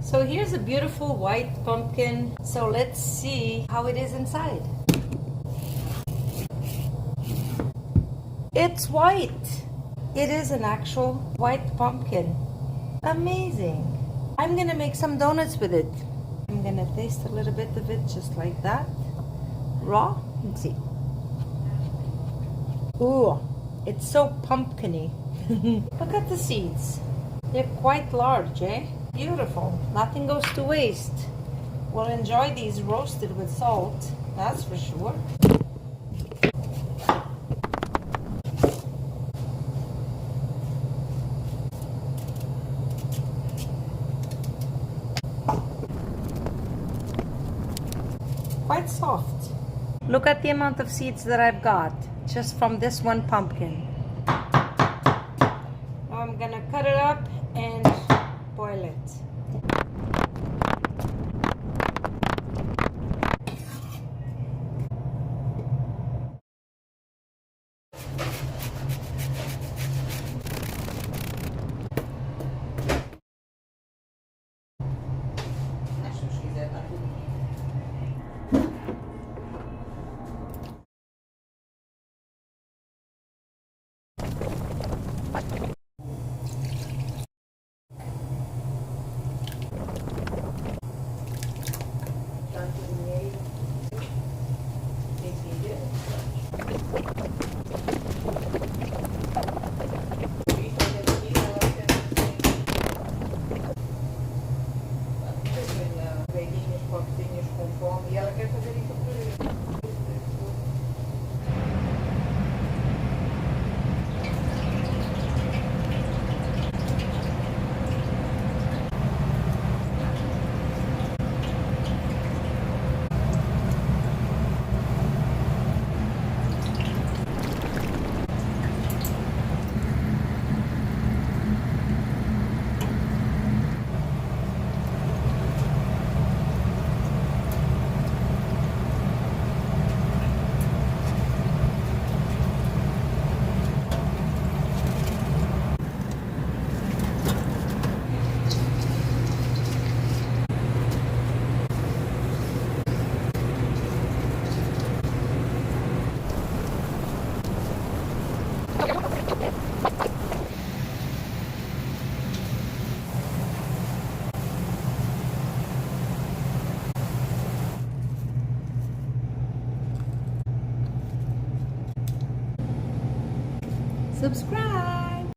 So here's a beautiful white pumpkin. So let's see how it is inside. It's white. It is an actual white pumpkin. Amazing. I'm gonna make some donuts with it. I'm gonna taste a little bit of it just like that. Raw. Let's see. Ooh, it's so pumpkiny. Look at the seeds. They're quite large, eh? Beautiful. Nothing goes to waste. We'll enjoy these roasted with salt, that's for sure. Quite soft. Look at the amount of seeds that I've got just from this one pumpkin. Now I'm gonna cut it up and boil it. Subscribe.